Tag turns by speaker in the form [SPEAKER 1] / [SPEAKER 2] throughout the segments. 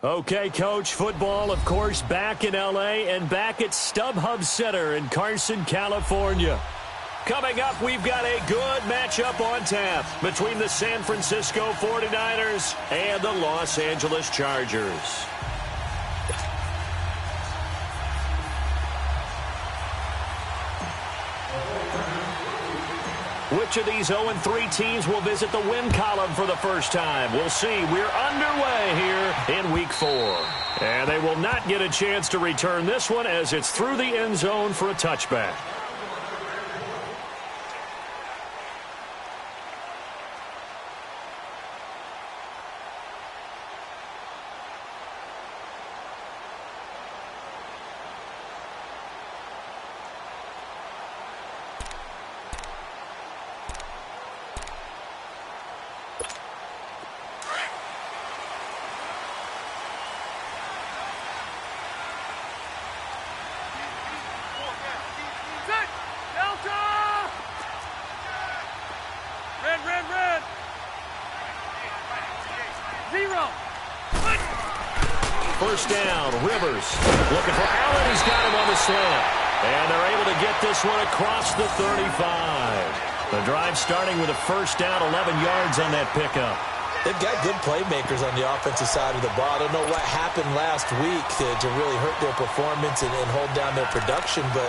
[SPEAKER 1] Okay, Coach, football, of course, back in L.A. and back at StubHub Center in Carson, California. Coming up, we've got a good matchup on tap between the San Francisco 49ers and the Los Angeles Chargers. Which of these 0-3 teams will visit the win column for the first time? We'll see. We're underway here in Week 4. And they will not get a chance to return this one as it's through the end zone for a touchback. First down, Rivers looking for Allen. He's got him on the slant. And they're able to get this one across the 35. The drive starting with a first down, 11 yards on that pickup.
[SPEAKER 2] They've got good playmakers on the offensive side of the ball. I don't know what happened last week to really hurt their performance and hold down their production, but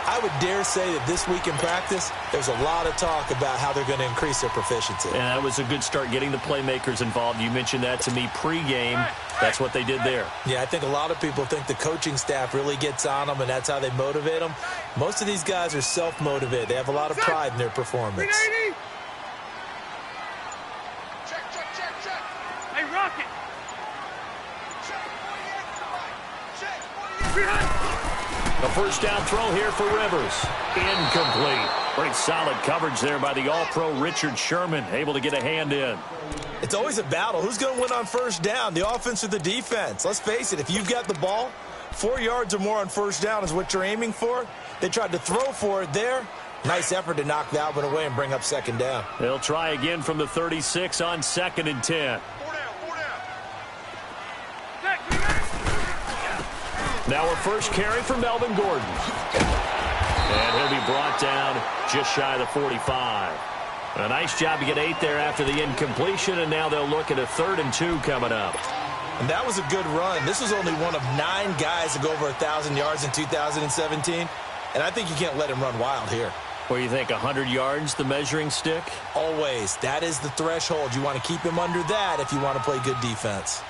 [SPEAKER 2] I would dare say that this week in practice, there's a lot of talk about how they're going to increase their proficiency.
[SPEAKER 1] And that was a good start getting the playmakers involved. You mentioned that to me pregame. That's what they did there.
[SPEAKER 2] Yeah, I think a lot of people think the coaching staff really gets on them, and that's how they motivate them. Most of these guys are self-motivated. They have a lot of pride in their performance.
[SPEAKER 3] Hey, Rocket!
[SPEAKER 1] A first down throw here for Rivers. Incomplete. Pretty solid coverage there by the All-Pro Richard Sherman. Able to get a hand in.
[SPEAKER 2] It's always a battle. Who's going to win on first down, the offense or the defense? Let's face it, if you've got the ball, 4 yards or more on first down is what you're aiming for. They tried to throw for it there. Nice effort to knock that one away and bring up second down.
[SPEAKER 1] They'll try again from the 36 on 2nd and 10. Now a first carry for Melvin Gordon. And he'll be brought down just shy of the 45. A nice job to get 8 there after the incompletion, and now they'll look at a 3rd and 2 coming up.
[SPEAKER 2] And that was a good run. This was only one of 9 guys to go over 1,000 yards in 2017, and I think you can't let him run wild here.
[SPEAKER 1] What do you think, 100 yards, the measuring stick?
[SPEAKER 2] Always. That is the threshold. You want to keep him under that if you want to play good defense.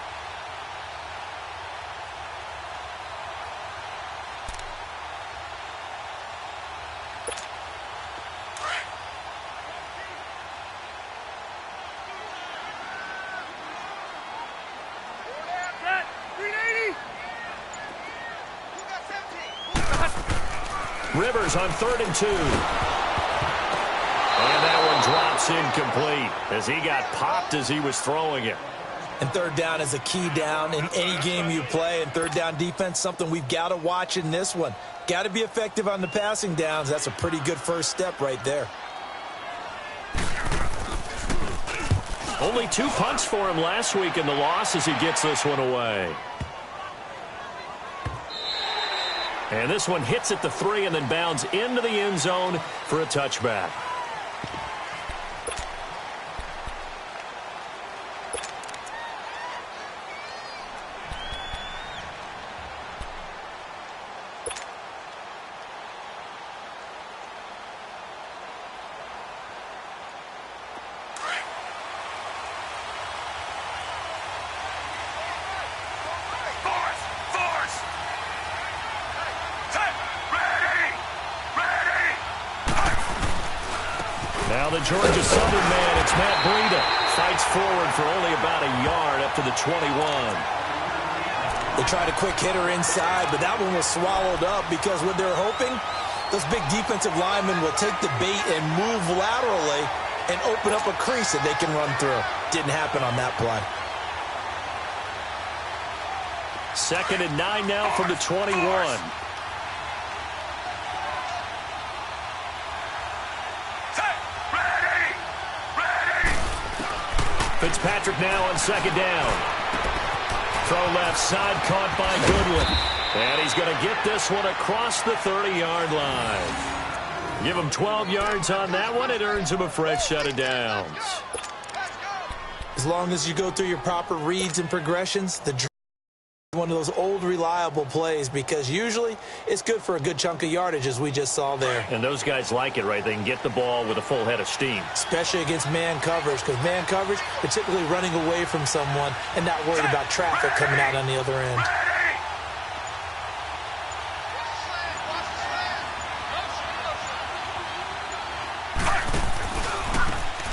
[SPEAKER 1] Rivers on 3rd and 2. And that one drops incomplete as he got popped as he was throwing it.
[SPEAKER 2] And 3rd down is a key down in any game you play. And 3rd down defense, something we've got to watch in this one. Got to be effective on the passing downs. That's a pretty good first step right there.
[SPEAKER 1] Only 2 punts for him last week in the loss as he gets this one away. And this one hits at the 3 and then bounds into the end zone for a touchback. Now the Georgia Southern man, it's Matt Breida. Fights forward for only about a yard up to the 21.
[SPEAKER 2] They tried a quick hitter inside, but that one was swallowed up because what they're hoping, those big defensive linemen will take the bait and move laterally and open up a crease that they can run through. Didn't happen on that play.
[SPEAKER 1] 2nd and 9 now from the 21. Fitzpatrick now on 2nd down. Throw left side, caught by Goodwin. And he's going to get this one across the 30-yard line. Give him 12 yards on that one. It earns him a fresh set of downs.
[SPEAKER 2] As long as you go through your proper reads and progressions, one of those old reliable plays, because usually it's good for a good chunk of yardage, as we just saw there.
[SPEAKER 1] And those guys like it, right? They can get the ball with a full head of steam.
[SPEAKER 2] Especially against man coverage, because man coverage, they're typically running away from someone and not worried about traffic coming out on the other end.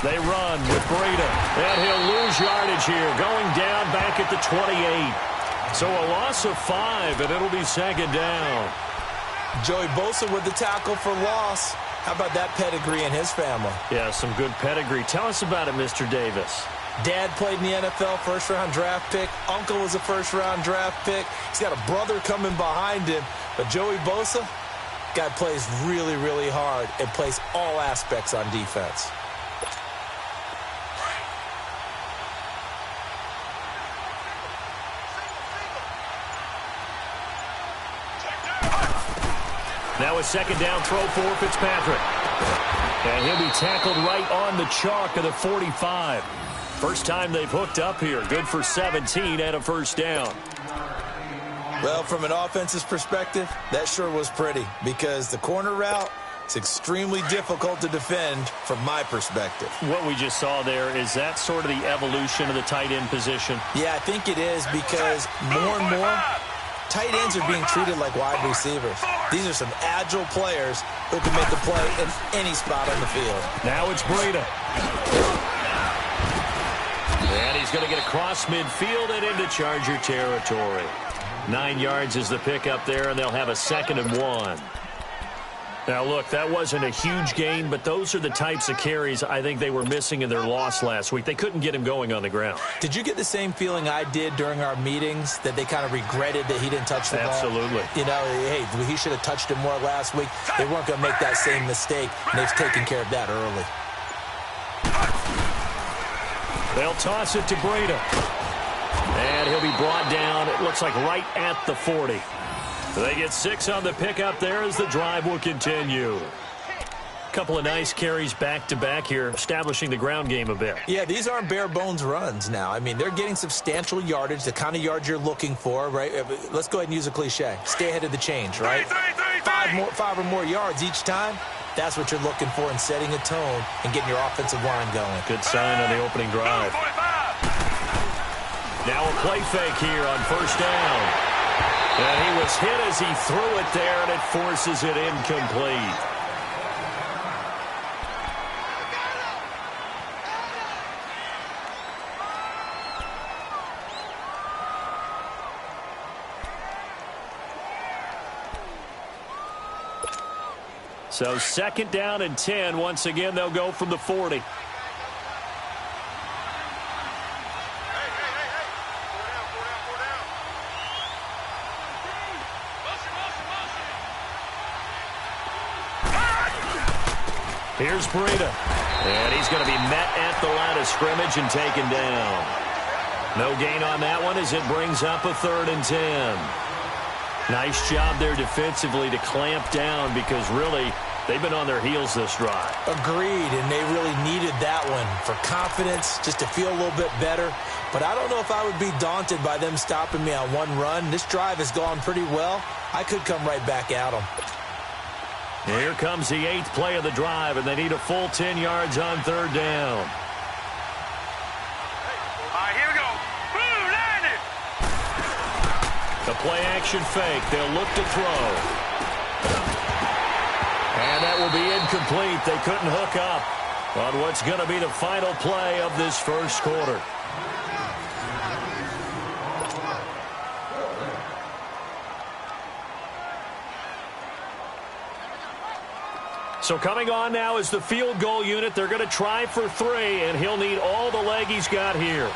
[SPEAKER 1] They run with Breida, and he'll lose yardage here, going down back at the 28. So a loss of 5, and it'll be second down.
[SPEAKER 2] Joey Bosa with the tackle for loss. How about that pedigree in his family?
[SPEAKER 1] Yeah, some good pedigree. Tell us about it, Mr. Davis.
[SPEAKER 2] Dad played in the NFL, first-round draft pick. Uncle was a first-round draft pick. He's got a brother coming behind him. But Joey Bosa, guy plays really, really hard and plays all aspects on defense.
[SPEAKER 1] Now a second down throw for Fitzpatrick. And he'll be tackled right on the chalk of the 45. First time they've hooked up here. Good for 17 and a first down.
[SPEAKER 2] Well, from an offense's perspective, that sure was pretty, because the corner route is extremely difficult to defend from my perspective.
[SPEAKER 1] What we just saw there, is that sort of the evolution of the tight end position?
[SPEAKER 2] Yeah, I think it is, because more and more tight ends are being treated like wide receivers. These are some agile players who can make the play in any spot on the field.
[SPEAKER 1] Now it's Breida. And he's going to get across midfield and into Charger territory. 9 yards is the pickup there, and they'll have a 2nd and 1. Now, look, that wasn't a huge gain, but those are the types of carries I think they were missing in their loss last week. They couldn't get him going on the ground.
[SPEAKER 2] Did you get the same feeling I did during our meetings, that they kind of regretted that he didn't touch the ball?
[SPEAKER 1] Absolutely.
[SPEAKER 2] You know, hey, he should have touched him more last week. They weren't going to make that same mistake, and they've taken care of that early.
[SPEAKER 1] They'll toss it to Breida. And he'll be brought down, it looks like right at the 40. They get 6 on the pickup there as the drive will continue. Couple of nice carries back-to-back here, establishing the ground game a bit.
[SPEAKER 2] Yeah, these aren't bare-bones runs now. I mean, they're getting substantial yardage, the kind of yards you're looking for, right? Let's go ahead and use a cliche. Stay ahead of the change, right? 5 or more yards each time. That's what you're looking for in setting a tone and getting your offensive line going.
[SPEAKER 1] Good sign on the opening drive. Now a play fake here on first down. And he was hit as he threw it there, and it forces it incomplete. So 2nd down and 10. Once again, they'll go from the 40. Here's Breida. And he's going to be met at the line of scrimmage and taken down. No gain on that one as it brings up a 3rd and 10. Nice job there defensively to clamp down, because really they've been on their heels this drive.
[SPEAKER 2] Agreed, and they really needed that one for confidence, just to feel a little bit better. But I don't know if I would be daunted by them stopping me on one run. This drive has gone pretty well. I could come right back at them.
[SPEAKER 1] Here comes the 8th play of the drive, and they need a full 10 yards on 3rd down.
[SPEAKER 3] All right, here we go. Boom, landed.
[SPEAKER 1] The play-action fake. They'll look to throw. And that will be incomplete. They couldn't hook up on what's going to be the final play of this first quarter. So coming on now is the field goal unit. They're going to try for 3, and he'll need all the leg he's got here.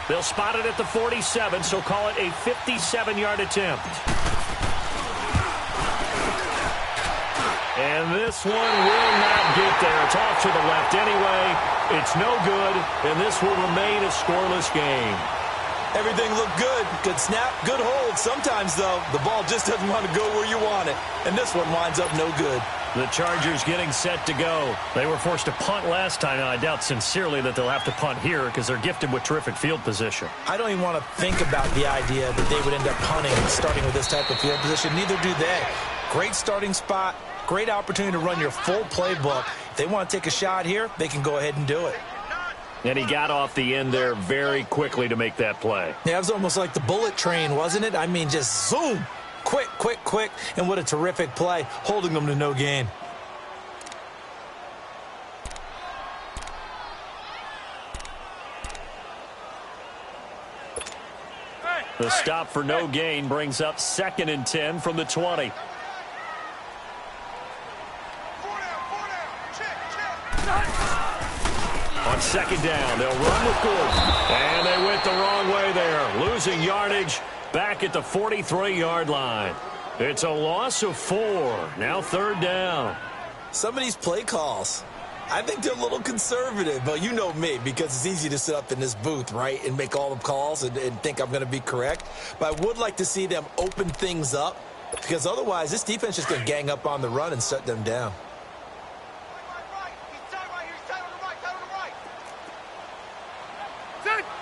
[SPEAKER 1] They'll spot it at the 47, so call it a 57-yard attempt. And this one will not get there. It's off to the left anyway. It's no good, and this will remain a scoreless game.
[SPEAKER 2] Everything looked good. Good snap, good hold. Sometimes, though, the ball just doesn't want to go where you want it. And this one winds up no good.
[SPEAKER 1] The Chargers getting set to go. They were forced to punt last time, and I doubt sincerely that they'll have to punt here because they're gifted with terrific field position.
[SPEAKER 2] I don't even want to think about the idea that they would end up punting starting with this type of field position. Neither do they. Great starting spot, great opportunity to run your full playbook. If they want to take a shot here, they can go ahead and do it.
[SPEAKER 1] And he got off the end there very quickly to make that play.
[SPEAKER 2] Yeah, it was almost like the bullet train, wasn't it? I mean, just zoom. Quick, quick, quick. And what a terrific play, holding them to no gain.
[SPEAKER 1] The stop for no gain brings up 2nd and 10 from the 20. On 2nd down, they'll run with Gordon. And they went the wrong way there, losing yardage back at the 43-yard line. It's a loss of 4. Now 3rd down.
[SPEAKER 2] Some of these play calls, I think they're a little conservative, but you know me, because it's easy to sit up in this booth, right, and make all the calls and think I'm going to be correct. But I would like to see them open things up, because otherwise this defense is just going to gang up on the run and shut them down.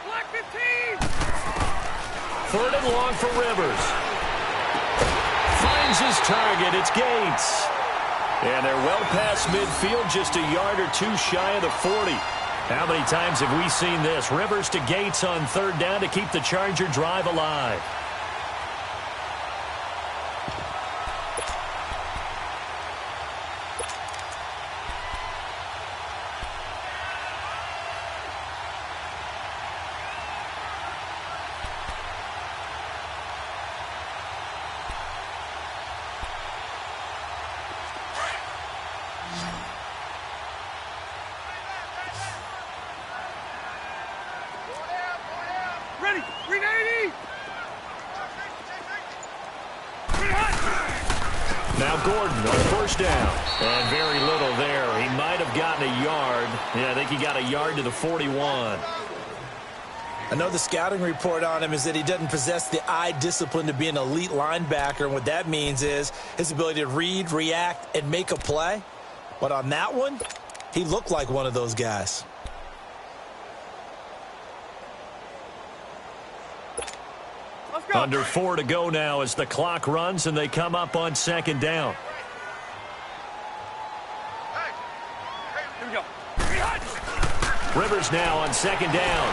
[SPEAKER 3] Black 15!
[SPEAKER 1] 3rd and long for Rivers. Finds his target. It's Gates. And they're well past midfield, just a yard or two shy of the 40. How many times have we seen this? Rivers to Gates on 3rd down to keep the Charger drive alive.
[SPEAKER 3] Ready! 380!
[SPEAKER 1] Now Gordon on 1st down. And very little there. He might have gotten a yard. Yeah, I think he got a yard to the 41.
[SPEAKER 2] I know the scouting report on him is that he doesn't possess the eye discipline to be an elite linebacker. And what that means is his ability to read, react, and make a play. But on that one, he looked like one of those guys.
[SPEAKER 1] Under 4 to go now as the clock runs and they come up on 2nd down.
[SPEAKER 3] Here we go.
[SPEAKER 1] Rivers now on 2nd down.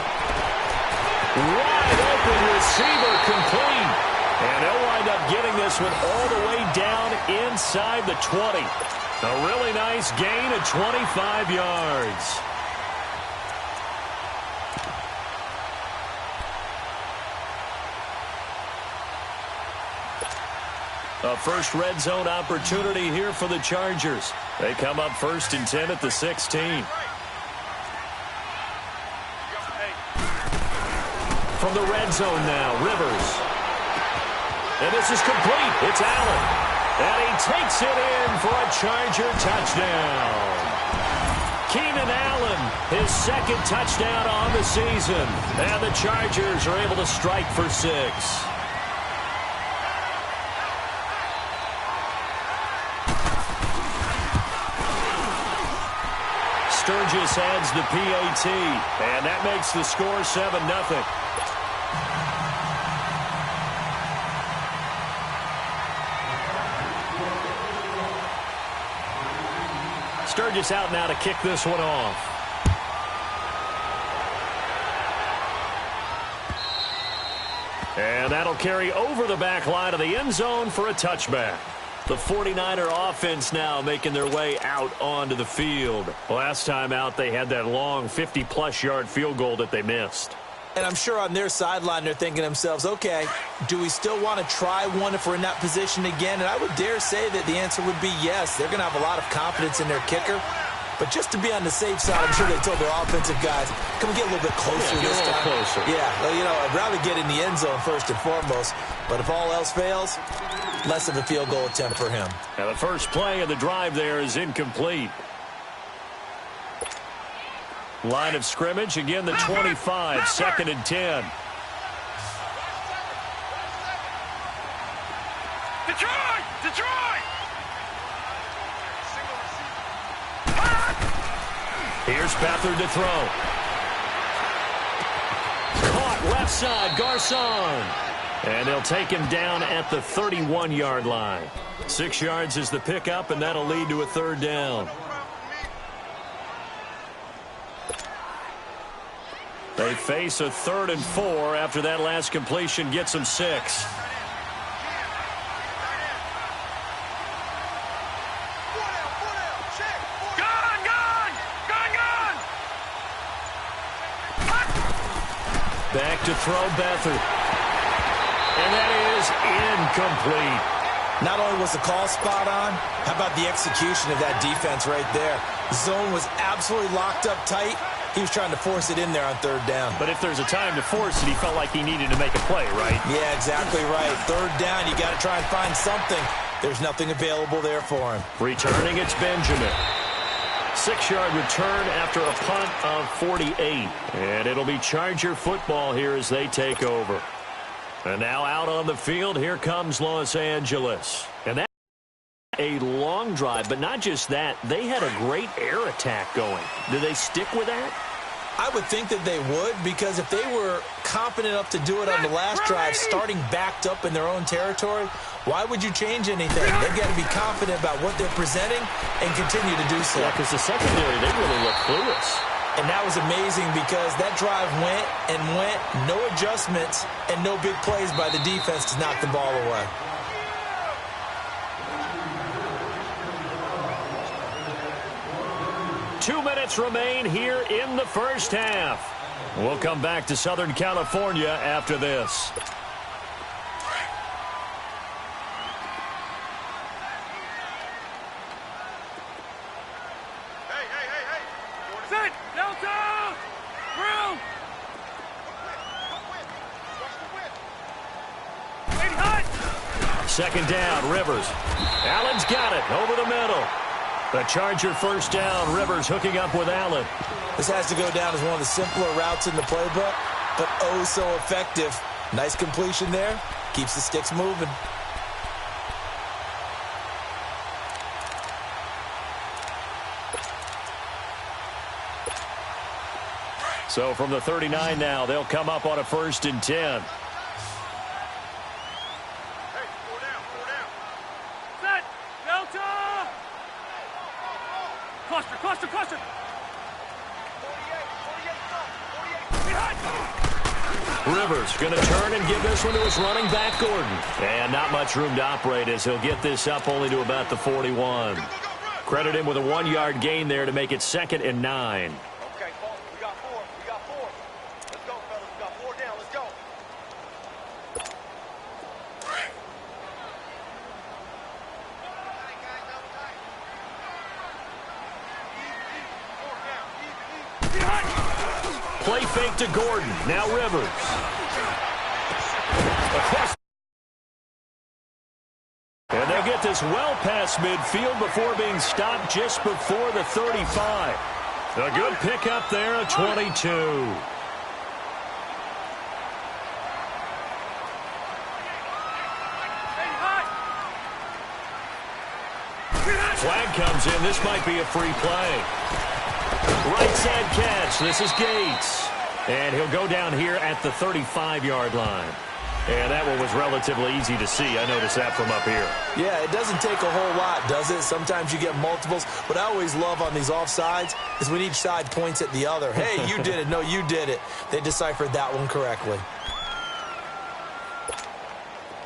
[SPEAKER 1] Wide open receiver complete. And they'll wind up getting this one all the way down inside the 20. A really nice gain of 25 yards. A first red zone opportunity here for the Chargers. They come up 1st and 10 at the 16. From the red zone now, Rivers. And this is complete. It's Allen. And he takes it in for a Charger touchdown. Keenan Allen, his 2nd touchdown on the season. And the Chargers are able to strike for 6. Sturgis adds the PAT, and that makes the score 7-0. Sturgis out now to kick this one off. And that'll carry over the back line of the end zone for a touchback. The 49er offense now making their way out onto the field. Last time out, they had that long 50-plus yard field goal that they missed.
[SPEAKER 2] And I'm sure on their sideline they're thinking to themselves, okay, do we still want to try one if we're in that position again? And I would dare say that the answer would be yes. They're going to have a lot of confidence in their kicker. But just to be on the safe side, I'm sure they told their offensive guys, can we get a little bit closer this time?
[SPEAKER 1] Closer.
[SPEAKER 2] Yeah, well, you know, I'd rather get in the end zone first and foremost. But if all else fails, less of a field goal attempt for him.
[SPEAKER 1] And the first play of the drive there is incomplete. Line of scrimmage, again the 25, 2nd and 10.
[SPEAKER 3] Detroit! Detroit!
[SPEAKER 1] Here's Beathard to throw. Caught left side, Garcon. And they'll take him down at the 31-yard line. 6 yards is the pickup, and that'll lead to a third down. They face a 3rd and 4 after that last completion gets them 6. Back to throw, Beathard. And that is incomplete.
[SPEAKER 2] Not only was the call spot on, how about the execution of that defense right there? Zone was absolutely locked up tight. He was trying to force it in there on 3rd down.
[SPEAKER 1] But if there's a time to force it, he felt like he needed to make a play, right?
[SPEAKER 2] Yeah, exactly right. 3rd down, you got to try and find something. There's nothing available there for him.
[SPEAKER 1] Returning, it's Benjamin. 6-yard return after a punt of 48. And it'll be Charger football here as they take over. And now out on the field, here comes Los Angeles. And that's a long drive, but not just that. They had a great air attack going. Do they stick with that?
[SPEAKER 2] I would think that they would, because if they were confident enough to do it on the last drive, starting backed up in their own territory, why would you change anything? They've got to be confident about what they're presenting and continue to do so.
[SPEAKER 1] Yeah, because the secondary, they really look clueless.
[SPEAKER 2] And that was amazing because that drive went and went, no adjustments, and no big plays by the defense to knock the ball away.
[SPEAKER 1] Two minutes remain here in the first half. We'll come back to Southern California after this.
[SPEAKER 3] Set! Delta! Through! Lady hot!
[SPEAKER 1] Second down, Rivers. Allen's got it over the middle. The Charger first down. Rivers hooking up with Allen.
[SPEAKER 2] This has to go down as one of the simpler routes in the playbook, but oh so effective. Nice completion there. Keeps the sticks moving.
[SPEAKER 1] So from the 39 now, they'll come up on a 1st and 10.
[SPEAKER 3] Set! Delta! Cluster!
[SPEAKER 1] Rivers going to turn and give this one to his running back, Gordon. And not much room to operate as he'll get this up only to about the 41. Credit him with a 1-yard gain there to make it 2nd and 9.
[SPEAKER 3] Okay, we got 4. Let's go, fellas. We got 4 down. Let's go.
[SPEAKER 1] Play fake to Gordon. Now Rivers. Across. And they'll get this well past midfield before being stopped just before the 35. A good pickup there, a 22. Flag comes in. This might be a free play. Right side catch. This is Gates. And he'll go down here at the 35-yard line. And that one was relatively easy to see. I noticed that from up here.
[SPEAKER 2] Yeah, it doesn't take a whole lot, does it? Sometimes you get multiples. What I always love on these offsides is when each side points at the other. Hey, you did it. No, you did it. They deciphered that one correctly.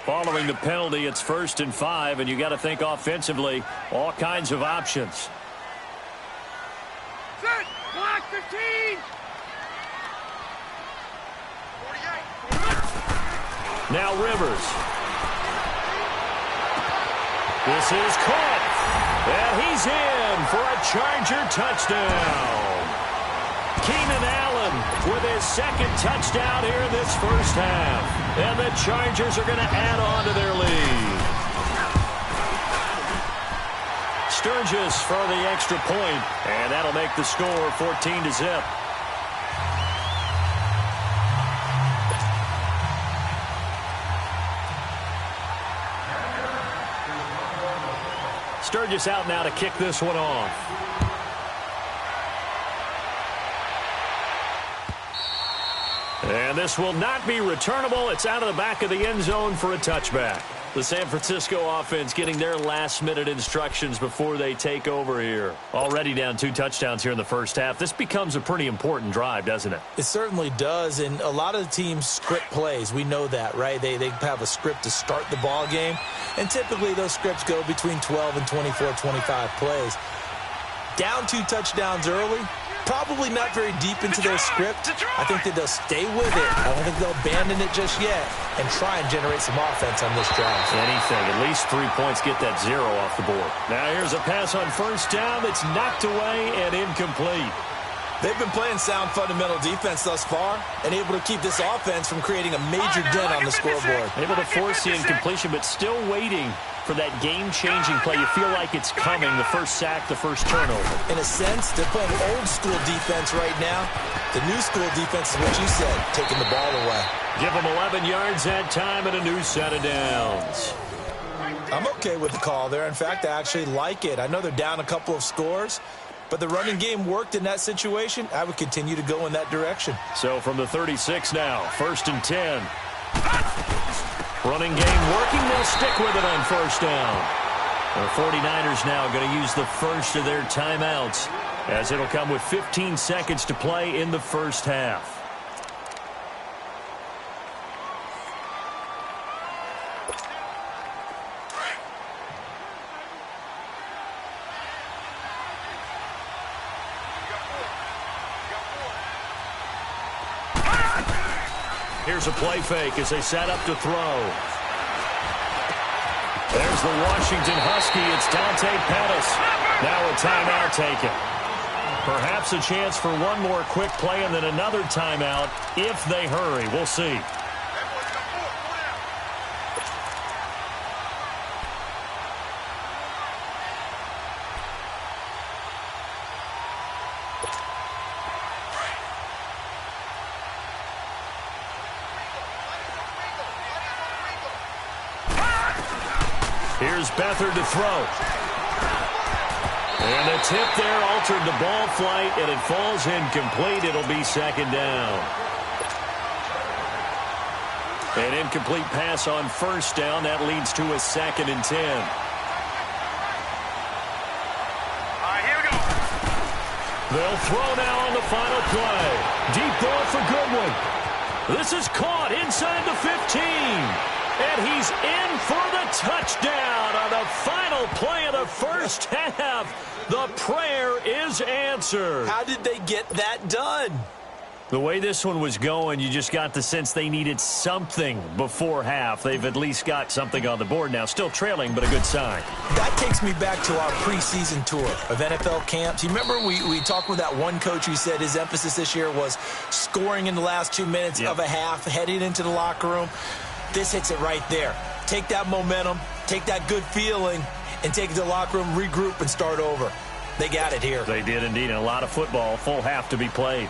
[SPEAKER 1] Following the penalty, it's 1st and 5, and you got to think offensively, all kinds of options.
[SPEAKER 3] Set! Black 15! 48!
[SPEAKER 1] Now Rivers. This is caught. And he's in for a Charger touchdown. Keenan Allen with his 2nd touchdown here in this first half. And the Chargers are going to add on to their lead. Sturgis for the extra point, and that'll make the score 14-0. Sturgis out now to kick this one off. And this will not be returnable. It's out of the back of the end zone for a touchback. The San Francisco offense getting their last-minute instructions before they take over here. Already down 2 touchdowns here in the first half. This becomes a pretty important drive, doesn't it?
[SPEAKER 2] It certainly does, and a lot of the teams script plays. We know that, right? They have a script to start the ball game, and typically those scripts go between 12 and 24, 25 plays. Down 2 touchdowns early, probably not very deep into their script. I think that they'll stay with it. I don't think they'll abandon it just yet and try and generate some offense on this drive.
[SPEAKER 1] Anything. At least 3 points, get that 0 off the board. Now here's a pass on first down that's knocked away and incomplete.
[SPEAKER 2] They've been playing sound fundamental defense thus far and able to keep this offense from creating a major dent on the scoreboard.
[SPEAKER 1] Able to force the incompletion, but still waiting for that game-changing play. You feel like it's coming, the first sack, the first turnover.
[SPEAKER 2] In a sense, they're playing old-school defense right now. The new-school defense is what you said, taking the ball away.
[SPEAKER 1] Give them 11 yards that time and a new set of downs.
[SPEAKER 2] I'm okay with the call there. In fact, I actually like it. I know they're down a couple of scores, but the running game worked in that situation. I would continue to go in that direction.
[SPEAKER 1] So from the 36 now, 1st and 10. Running game working. They'll stick with it on first down. The 49ers now going to use the first of their timeouts, as it'll come with 15 seconds to play in the first half. Here's a play fake as they set up to throw. There's the Washington Husky. It's Dante Pettis. Now a timeout taken. Perhaps a chance for one more quick play and then another timeout if they hurry. We'll see. Here's Beathard to throw. And a tip there altered the ball flight, and it falls incomplete. It'll be second down. An incomplete pass on first down. That leads to a 2nd and 10.
[SPEAKER 3] All right, here we go.
[SPEAKER 1] They'll throw now on the final play. Deep ball for Goodwin. This is caught inside the 15. And he's in for the touchdown on the final play of the first half. The prayer is answered.
[SPEAKER 2] How did they get that done?
[SPEAKER 1] The way this one was going, you just got the sense they needed something before half. They've at least got something on the board now. Still trailing, but a good sign.
[SPEAKER 2] That takes me back to our preseason tour of NFL camps. You remember we talked with that one coach who said his emphasis this year was scoring in the last 2 minutes of a half, heading into the locker room. This hits it right there. Take that momentum, take that good feeling, and take it to the locker room, regroup, and start over. They got it here.
[SPEAKER 1] They did indeed, and a lot of football, full half to be played.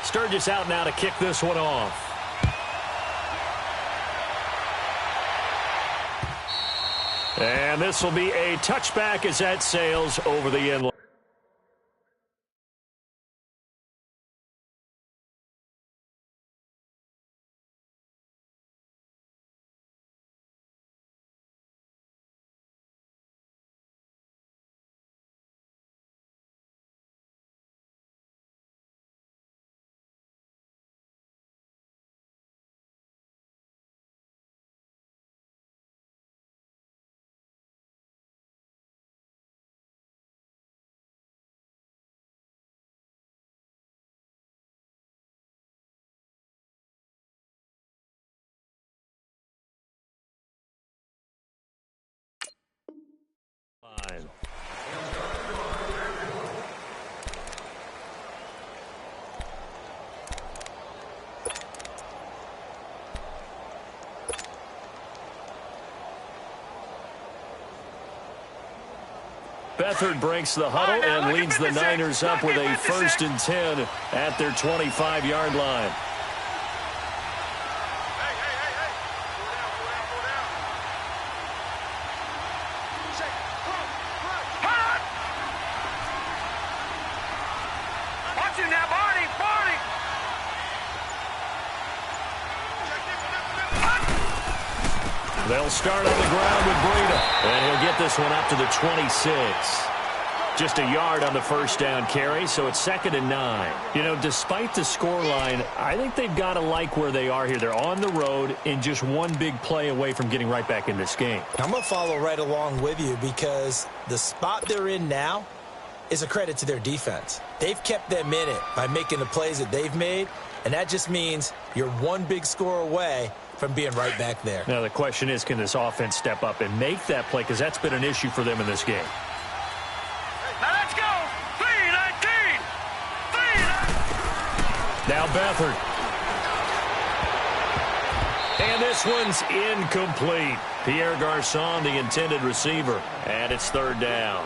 [SPEAKER 1] Sturgis out now to kick this one off. And this will be a touchback as that sails over the end line. Beathard breaks the huddle and leads the Niners up with a 1st and 10 at their 25-yard line. They'll start on the ground with Breida, and he'll get this one up to the 26. Just a yard on the 1st down carry, so it's 2nd and 9. You know, despite the scoreline, I think they've got to like where they are here. They're on the road and just one big play away from getting right back in this game.
[SPEAKER 2] I'm going to follow right along with you because the spot they're in now is a credit to their defense. They've kept them in it by making the plays that they've made, and that just means you're one big score away from being right back there.
[SPEAKER 1] Now, the question is, can this offense step up and make that play? Because that's been an issue for them in this game.
[SPEAKER 3] Now let's go! 3-19!
[SPEAKER 1] Now Beathard. And this one's incomplete. Pierre Garçon, the intended receiver. And it's 3rd down.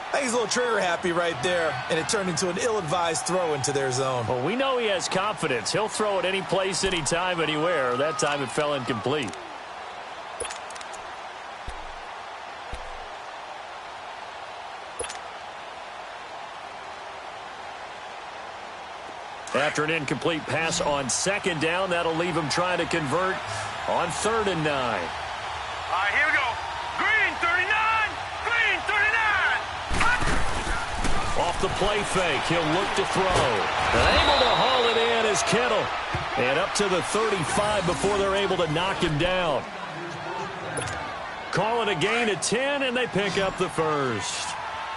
[SPEAKER 2] I think he's a little trigger happy right there, and it turned into an ill-advised throw into their zone.
[SPEAKER 1] Well, we know he has confidence. He'll throw it any place, anytime, anywhere. That time it fell incomplete. After an incomplete pass on 2nd down, that'll leave him trying to convert on 3rd and 9.
[SPEAKER 3] All right, here we go. Green 39! Green 39!
[SPEAKER 1] Off the play fake, he'll look to throw. Able to haul it in is Kittle. And up to the 35 before they're able to knock him down. Call it a gain of 10, and they pick up the 1st.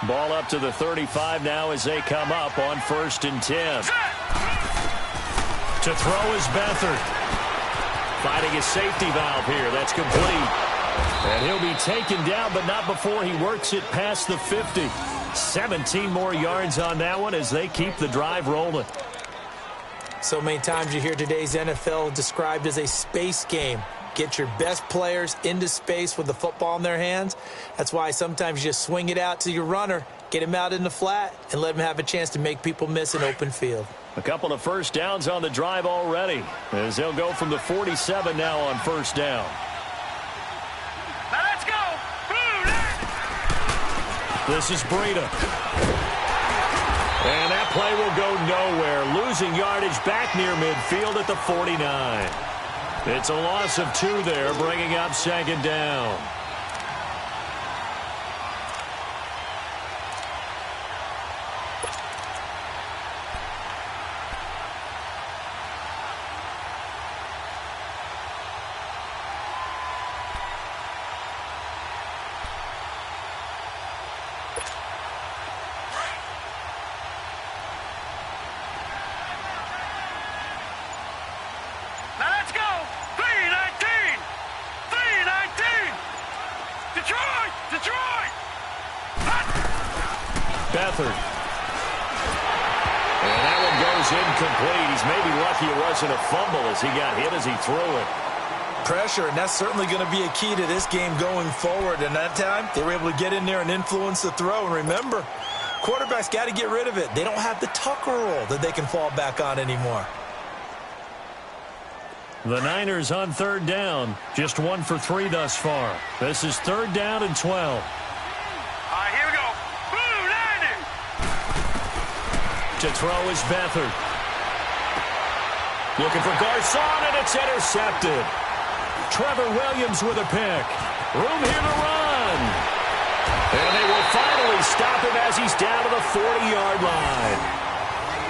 [SPEAKER 1] Ball up to the 35 now as they come up on 1st and 10. To throw is Beathard. Finding his safety valve here. That's complete. And he'll be taken down, but not before he works it past the 50. 17 more yards on that one as they keep the drive rolling.
[SPEAKER 2] So many times you hear today's NFL described as a space game. Get your best players into space with the football in their hands. That's why sometimes you just swing it out to your runner, get him out in the flat, and let him have a chance to make people miss an open field.
[SPEAKER 1] A couple of 1st downs on the drive already as they'll go from the 47 now on 1st down.
[SPEAKER 3] Now let's go!
[SPEAKER 1] This is Breida. And that play will go nowhere. Losing yardage back near midfield at the 49. It's a loss of 2 there, bringing up 2nd down. Beathard. And that one goes incomplete. He's maybe lucky it wasn't a fumble as he got hit as he threw it.
[SPEAKER 2] Pressure, and that's certainly going to be a key to this game going forward. And that time, they were able to get in there and influence the throw. And remember, quarterbacks got to get rid of it. They don't have the Tucker rule that they can fall back on anymore.
[SPEAKER 1] The Niners on 3rd down. Just 1 for 3 thus far. This is 3rd down and 12.
[SPEAKER 3] All right, here we go. Blue 90!
[SPEAKER 1] To throw is Beathard. Looking for Garçon, and it's intercepted. Trevor Williams with a pick. Room here to run. And they will finally stop him as he's down to the 40-yard line.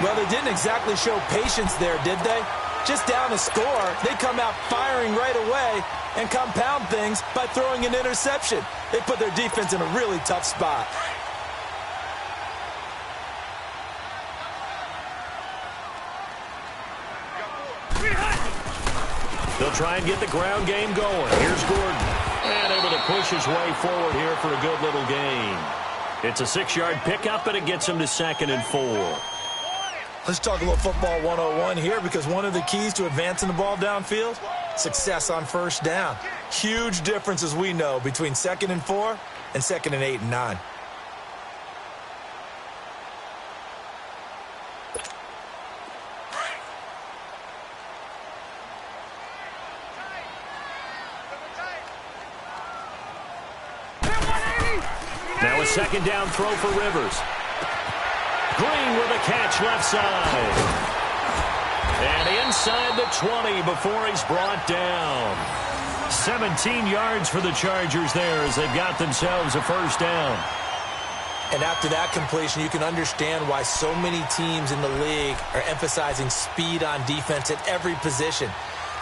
[SPEAKER 2] Well, they didn't exactly show patience there, did they? Just down a score, they come out firing right away and compound things by throwing an interception. They put their defense in a really tough spot.
[SPEAKER 1] They'll try and get the ground game going. Here's Gordon. And able to push his way forward here for a good little gain. It's a 6-yard pickup, and it gets him to 2nd and 4.
[SPEAKER 2] Let's talk a little football 101 here, because one of the keys to advancing the ball downfield, success on 1st down. Huge difference, as we know, between 2nd and 4 and 2nd and 8 and 9.
[SPEAKER 1] Now a second down throw for Rivers. Green with a catch left side. And inside the 20 before he's brought down. 17 yards for the Chargers there as they've got themselves a first down.
[SPEAKER 2] And after that completion, you can understand why so many teams in the league are emphasizing speed on defense at every position.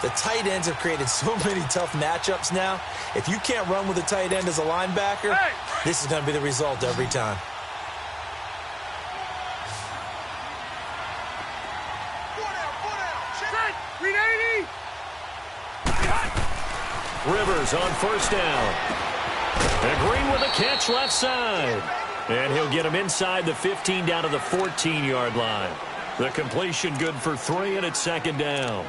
[SPEAKER 2] The tight ends have created so many tough matchups now. If you can't run with a tight end as a linebacker, this is going to be the result every time.
[SPEAKER 1] Rivers on first down. And Green with a catch left side. And he'll get him inside the 15 down to the 14-yard line. The completion good for 3, and it's second down.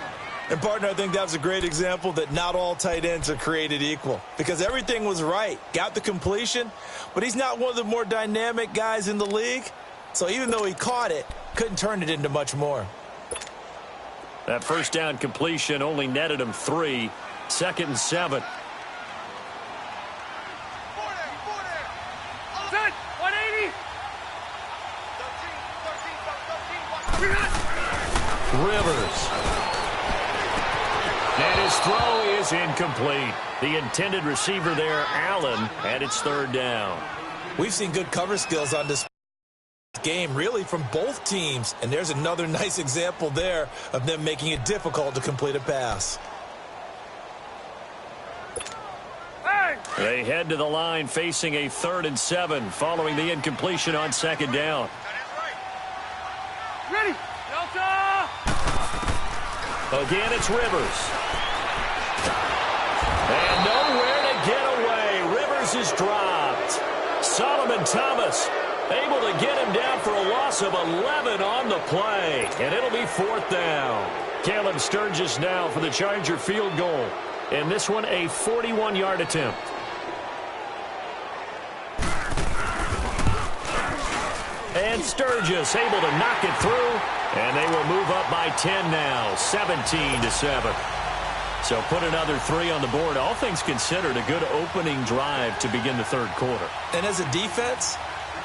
[SPEAKER 2] And, partner, I think that was a great example that not all tight ends are created equal because everything was right. Got the completion, but he's not one of the more dynamic guys in the league. So even though he caught it, couldn't turn it into much more.
[SPEAKER 1] That first down completion only netted him 3. Second and 7. Rivers. And his throw is incomplete. The intended receiver there, Allen, and it's third down.
[SPEAKER 2] We've seen good cover skills on this game, really, from both teams. And there's another nice example there of them making it difficult to complete a pass.
[SPEAKER 1] They head to the line facing a 3rd and 7 following the incompletion on second down.
[SPEAKER 3] Ready. Delta.
[SPEAKER 1] Again, it's Rivers. And nowhere to get away. Rivers is dropped. Solomon Thomas able to get him down for a loss of 11 on the play. And it'll be 4th down. Caleb Sturgis now for the Charger field goal. And this one a 41-yard attempt. And Sturgis able to knock it through. And they will move up by 10 now, 17-7. So put another 3 on the board. All things considered, a good opening drive to begin the third quarter.
[SPEAKER 2] And as a defense,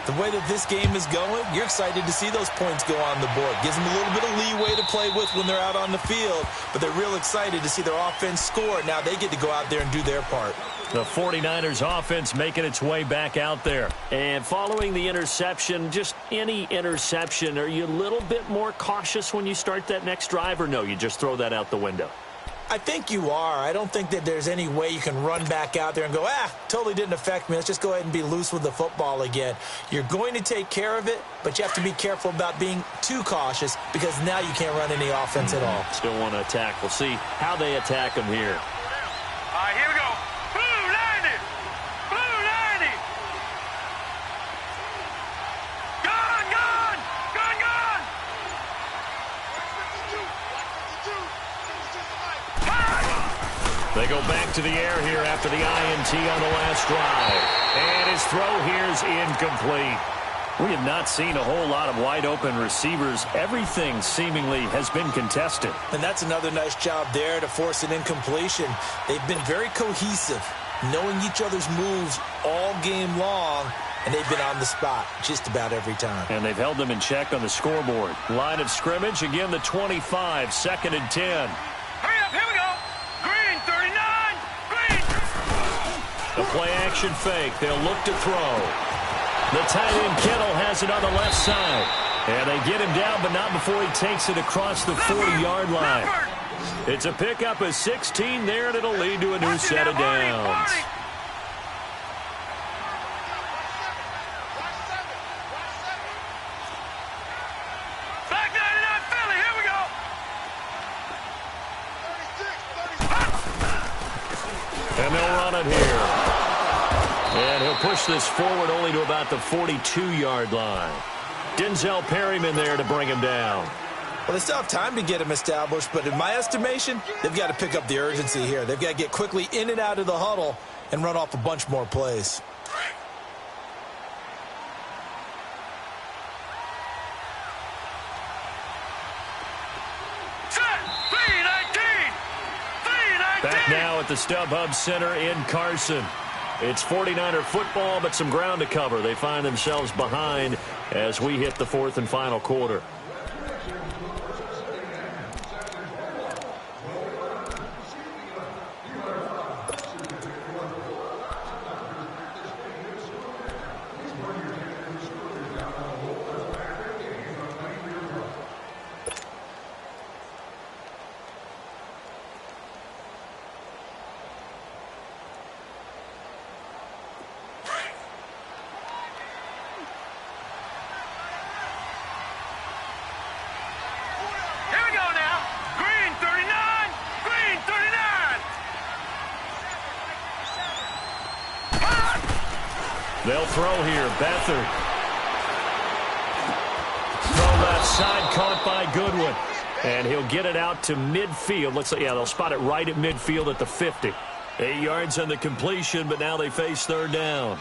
[SPEAKER 2] the way that this game is going, you're excited to see those points go on the board. Gives them a little bit of leeway to play with when they're out on the field, but they're real excited to see their offense score. Now they get to go out there and do their part.
[SPEAKER 1] The 49ers offense making its way back out there. And following the interception, just any interception, are you a little bit more cautious when you start that next drive, or no, you just throw that out the window?
[SPEAKER 2] I think you are. I don't think that there's any way you can run back out there and go, totally didn't affect me. Let's just go ahead and be loose with the football again. You're going to take care of it, but you have to be careful about being too cautious because now you can't run any offense at all.
[SPEAKER 1] Still want to attack. We'll see how they attack them here.
[SPEAKER 3] All right, here we go. Blue 90. Blue 90. Gone, gone. Gone, gone.
[SPEAKER 1] They go back to the air here after the INT on the last drive. And his throw here is incomplete. We have not seen a whole lot of wide-open receivers. Everything seemingly has been contested.
[SPEAKER 2] And that's another nice job there to force an incompletion. They've been very cohesive, knowing each other's moves all game long, and they've been on the spot just about every time.
[SPEAKER 1] And they've held them in check on the scoreboard. Line of scrimmage, again the 25, 2nd and 10.
[SPEAKER 3] Hurry up, here we go. Green, 39. Green.
[SPEAKER 1] The play-action fake. They'll look to throw. The tight end Kittle has it on the left side. And they get him down, but not before he takes it across the 40-yard line. It's a pickup of 16 there, and it'll lead to a new set of downs.
[SPEAKER 3] Back 99 Philly, here we go. 36, 36.
[SPEAKER 1] And they'll run it here. And he'll push this forward only to about the 42-yard line. Denzel Perryman there to bring him down.
[SPEAKER 2] Well, they still have time to get him established, but in my estimation, they've got to pick up the urgency here. They've got to get quickly in and out of the huddle and run off a bunch more plays.
[SPEAKER 1] Back now at the StubHub Center in Carson. It's 49er football, but some ground to cover. They find themselves behind as we hit the fourth and final quarter. They'll throw here. Beathard. Throw left side, caught by Goodwin. And he'll get it out to midfield. Looks like, yeah, they'll spot it right at midfield at the 50. 8 yards on the completion, but now they face third down.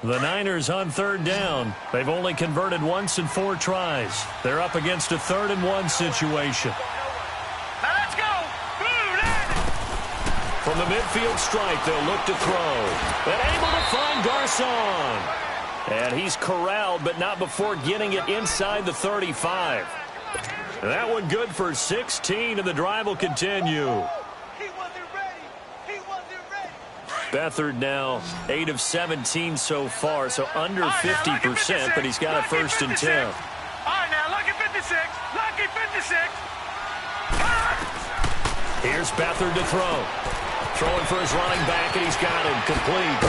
[SPEAKER 1] The Niners on third down. They've only converted once in 4 tries. They're up against a 3rd and 1 situation.
[SPEAKER 3] Now let's go.
[SPEAKER 1] From the midfield stripe, they'll look to throw. And able to find Garcon. And he's corralled, but not before getting it inside the 35. And that one good for 16, and the drive will continue. Beathard now 8 of 17 so far, so under 50%, but he's got a 1st and 10.
[SPEAKER 3] All right, now, lucky 56. Lucky 56.
[SPEAKER 1] Here's Beathard to throw. Throwing for his running back, and he's got him complete.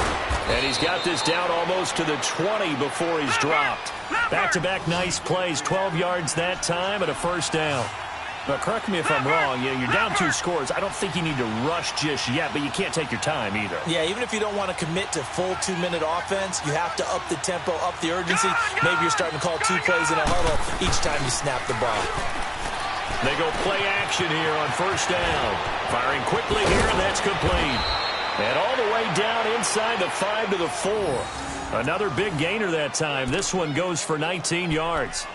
[SPEAKER 1] And he's got this down almost to the 20 before he's dropped. Back-to-back nice plays, 12 yards that time, and a 1st down. But correct me if I'm wrong, you're down 2 scores. I don't think you need to rush just yet, but you can't take your time either.
[SPEAKER 2] Yeah, even if you don't want to commit to full 2-minute offense, you have to up the tempo, up the urgency. Maybe you're starting to call 2 plays in a huddle each time you snap the ball.
[SPEAKER 1] They go play action here on 1st down. Firing quickly here, and that's complete. And all the way down inside the 5 to the 4. Another big gainer that time. This one goes for 19 yards.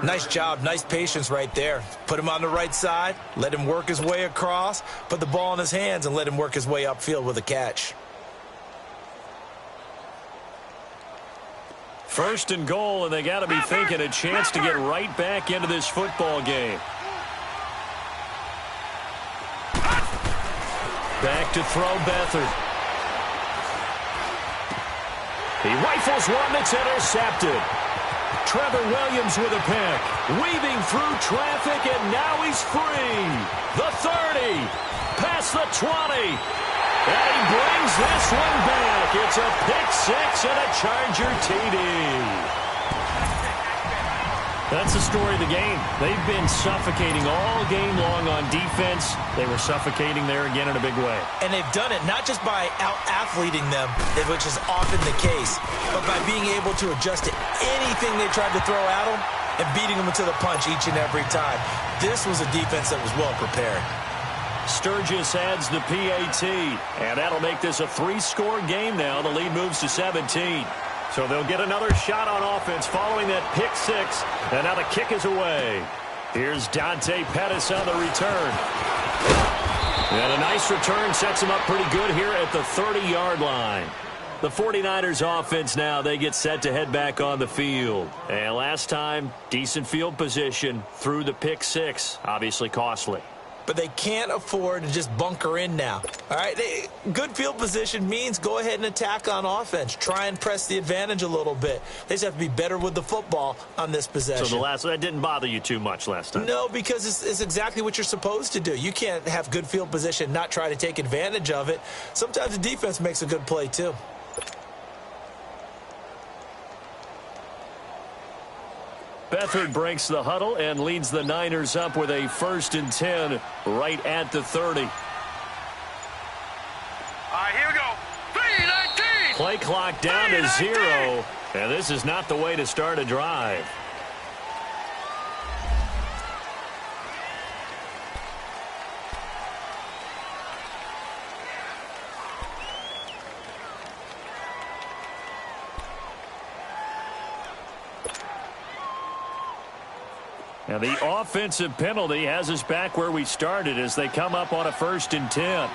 [SPEAKER 2] Nice job, nice patience right there. Put him on the right side, let him work his way across, put the ball in his hands, and let him work his way upfield with a catch.
[SPEAKER 1] 1st and goal, and they got to be thinking a chance to get right back into this football game. Back to throw Beathard. He rifles one that's intercepted. Trevor Williams with a pick. Weaving through traffic, and now he's free. The 30. Past the 20. And he brings this one back. It's a pick 6 and a Charger TD. That's the story of the game. They've been suffocating all game long on defense. They were suffocating there again in a big way.
[SPEAKER 2] And they've done it not just by out-athleting them, which is often the case, but by being able to adjust to anything they tried to throw at them and beating them to the punch each and every time. This was a defense that was well prepared.
[SPEAKER 1] Sturgis adds the PAT, and that'll make this a 3-score game now. The lead moves to 17. So they'll get another shot on offense following that pick 6, and now the kick is away. Here's Dante Pettis on the return. And a nice return sets him up pretty good here at the 30-yard line. The 49ers offense now, they get set to head back on the field. And last time, decent field position through the pick 6, obviously costly.
[SPEAKER 2] But they can't afford to just bunker in now. All right, good field position means go ahead and attack on offense. Try and press the advantage a little bit. They just have to be better with the football on this possession.
[SPEAKER 1] So that didn't bother you too much last time?
[SPEAKER 2] No, because it's exactly what you're supposed to do. You can't have good field position, not try to take advantage of it. Sometimes the defense makes a good play too.
[SPEAKER 1] Beathard breaks the huddle and leads the Niners up with a 1st and 10 right at the 30.
[SPEAKER 3] All right, here we go. 3:19.
[SPEAKER 1] Play clock down to 0, and this is not the way to start a drive. And the offensive penalty has us back where we started as they come up on a 1st and 10.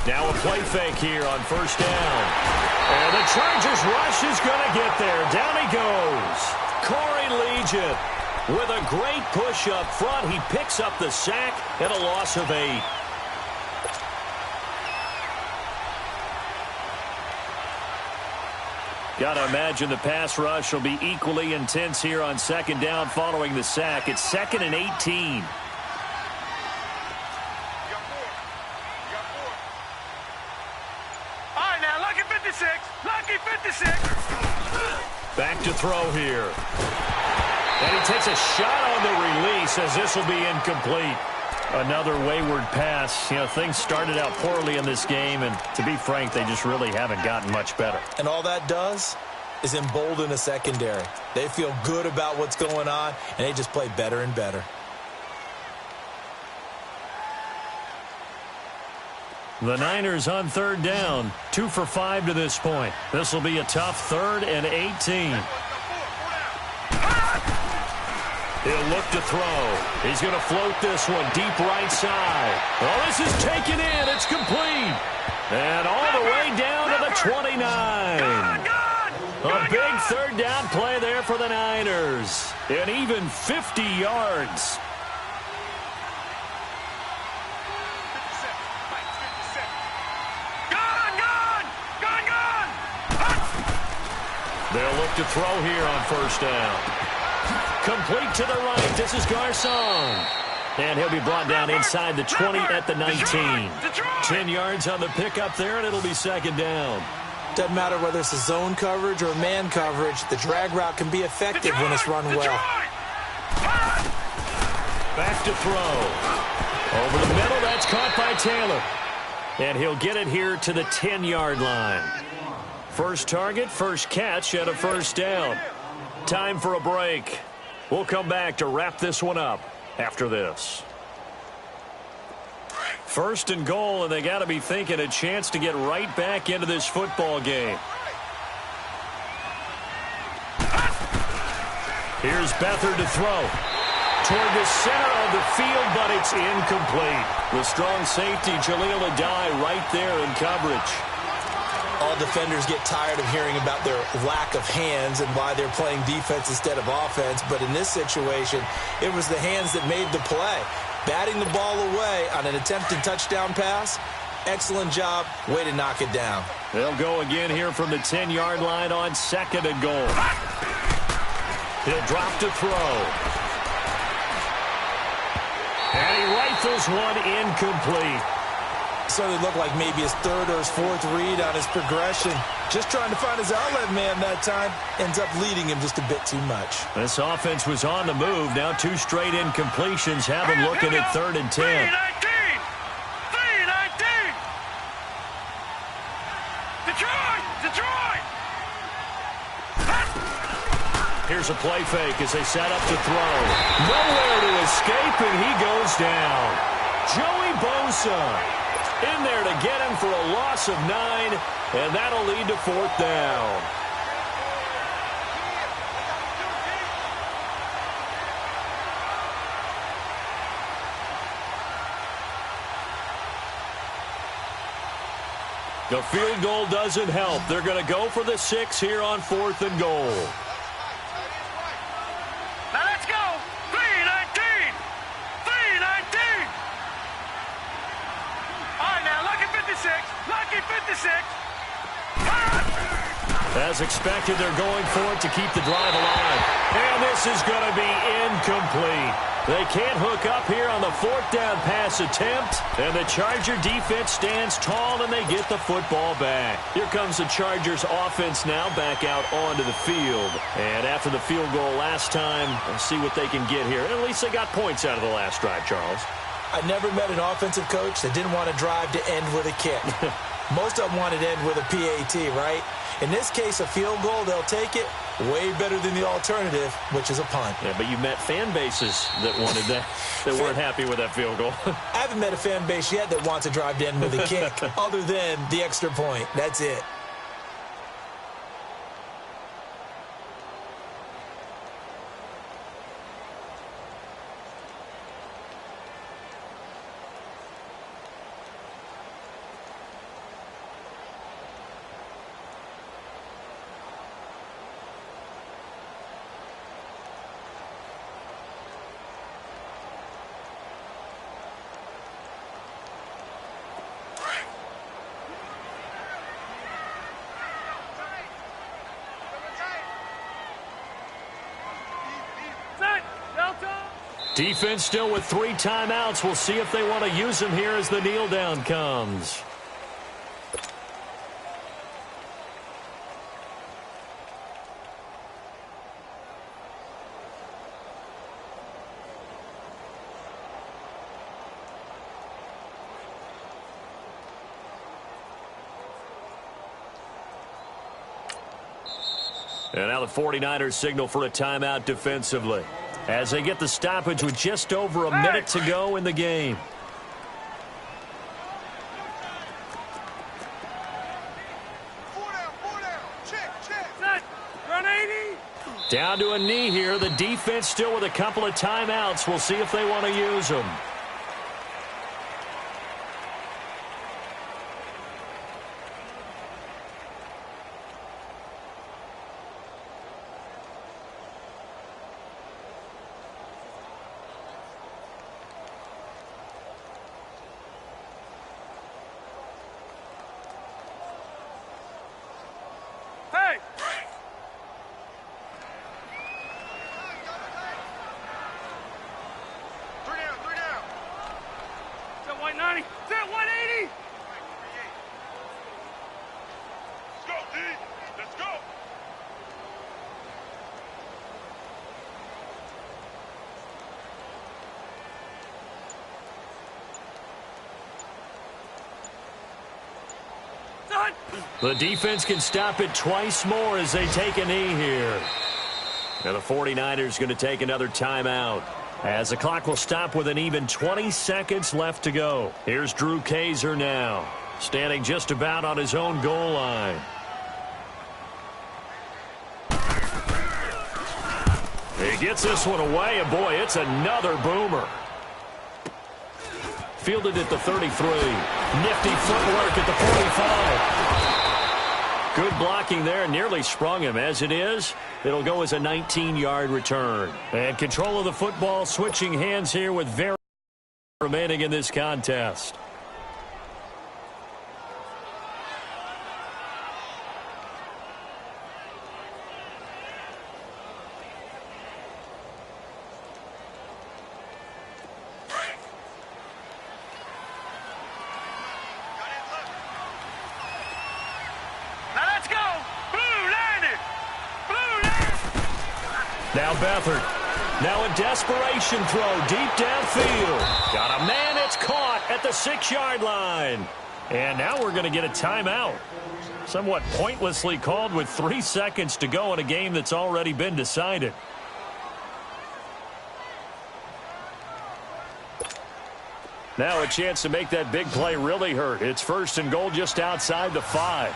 [SPEAKER 1] Now a play fake here on 1st down. And the Chargers rush is going to get there. Down he goes. Corey Legion with a great push up front. He picks up the sack and a loss of 8. Got to imagine the pass rush will be equally intense here on 2nd down following the sack. It's 2nd and 18.
[SPEAKER 3] Lucky 56.
[SPEAKER 1] Back to throw here. And he takes a shot on the release as this will be incomplete. Another wayward pass. You know, things started out poorly in this game, and to be frank, they just really haven't gotten much better.
[SPEAKER 2] And all that does is embolden a secondary. They feel good about what's going on, and they just play better and better.
[SPEAKER 1] The Niners on 3rd down, 2 for 5 to this point. This will be a tough 3rd and 18. He'll look to throw. He's going to float this one deep right side. Oh, this is taken in. It's complete. And all the way down to the 29. A big 3rd down play there for the Niners. And even 50 yards. They'll look to throw here on 1st down. Complete to the right. This is Garcon. And he'll be brought down inside the 20 at the 19. 10 yards on the pickup there, and it'll be 2nd down.
[SPEAKER 2] Doesn't matter whether it's a zone coverage or man coverage. The drag route can be effective when it's run well.
[SPEAKER 1] Back to throw. Over the middle, that's caught by Taylor. And he'll get it here to the 10-yard line. First target, first catch, and a 1st down. Time for a break. We'll come back to wrap this one up after this. 1st and goal, and they got to be thinking a chance to get right back into this football game. Here's Beathard to throw. Toward the center of the field, but it's incomplete. The strong safety, Jaleel Adai, right there in coverage.
[SPEAKER 2] All defenders get tired of hearing about their lack of hands and why they're playing defense instead of offense. But in this situation, it was the hands that made the play. Batting the ball away on an attempted touchdown pass. Excellent job. Way to knock it down.
[SPEAKER 1] They'll go again here from the 10-yard line on 2nd and goal. He'll drop to throw. And he rifles one incomplete.
[SPEAKER 2] Certainly looked like maybe his 3rd or his 4th read on his progression. Just trying to find his outlet man that time. Ends up leading him just a bit too much.
[SPEAKER 1] This offense was on the move. Now 2 straight incompletions have him looking at 3rd and 10.
[SPEAKER 3] 3-19. Detroit.
[SPEAKER 1] Here's a play fake as they set up to throw. Nowhere to escape, and he goes down. Joey Bosa in there to get him for a loss of 9, and that'll lead to 4th down. The field goal doesn't help. They're going to go for the 6 here on 4th and goal.
[SPEAKER 3] Now let's go. 3-19. All right, now, lucky 56.
[SPEAKER 1] As expected, they're going for it to keep the drive alive. And this is going to be incomplete. They can't hook up here on the 4th down pass attempt. And the Charger defense stands tall, and they get the football back. Here comes the Chargers offense now back out onto the field. And after the field goal last time, let's see what they can get here. At least they got points out of the last drive, Charles.
[SPEAKER 2] I never met an offensive coach that didn't want to drive to end with a kick. Most of them wanted to end with a PAT, right? In this case, a field goal, they'll take it. Way better than the alternative, which is a punt.
[SPEAKER 1] Yeah, but you met fan bases that wanted that, that weren't happy with that field goal.
[SPEAKER 2] I haven't met a fan base yet that wants to drive to end with a kick, other than the extra point. That's it.
[SPEAKER 1] Defense still with 3 timeouts. We'll see if they want to use them here as the kneel down comes. And now the 49ers signal for a timeout defensively as they get the stoppage with just over a minute to go in the game. Down to a knee here. The defense still with a couple of timeouts. We'll see if they want to use them. The defense can stop it twice more as they take a knee here. Now the 49ers going to take another timeout as the clock will stop with an even 20 seconds left to go. Here's Drew Kaiser now, standing just about on his own goal line. He gets this one away, and boy, it's another boomer. Fielded at the 33. Nifty footwork at the 45. Good blocking there, nearly sprung him. As it is, it'll go as a 19-yard return. And control of the football switching hands here with very remaining in this contest. Now Beathard. Now a desperation throw deep downfield. Got a man. It's caught at the 6-yard line. And now we're going to get a timeout. Somewhat pointlessly called with 3 seconds to go in a game that's already been decided. Now a chance to make that big play really hurt. It's 1st and goal just outside the 5.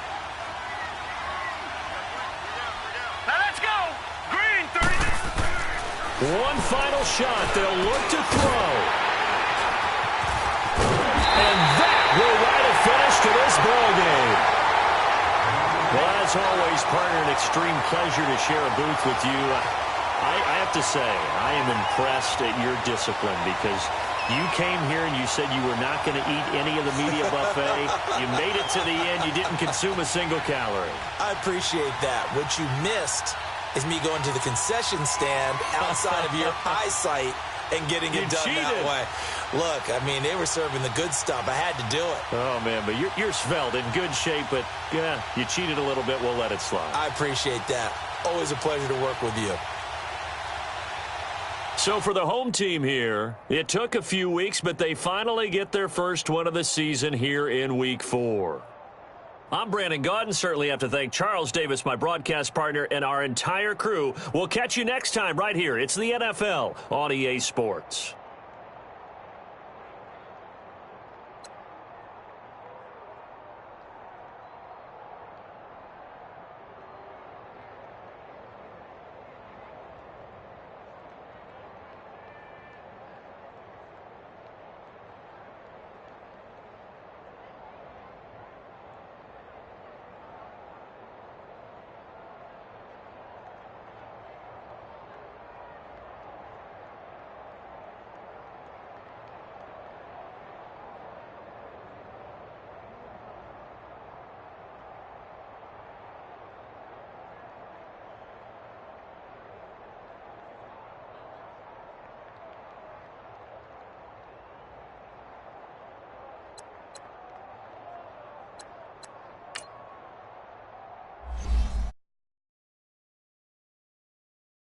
[SPEAKER 1] One final shot. They'll look to throw. And that will write a finish to this ball game. Well, as always, partner, an extreme pleasure to share a booth with you. I have to say, I am impressed at your discipline because you came here and you said you were not going to eat any of the media buffet. You made it to the end. You didn't consume a single calorie.
[SPEAKER 2] I appreciate that. What you missed is me going to the concession stand outside of your eyesight and getting it done that way. Look, I mean, they were serving the good stuff. I had to do it.
[SPEAKER 1] Oh, man, but you're svelte, in good shape, but, yeah, you cheated a little bit. We'll let it slide.
[SPEAKER 2] I appreciate that. Always a pleasure to work with you.
[SPEAKER 1] So for the home team here, it took a few weeks, but they finally get their first one of the season here in Week 4. I'm Brandon Gaudin. Certainly have to thank Charles Davis, my broadcast partner, and our entire crew. We'll catch you next time right here. It's the NFL on EA Sports.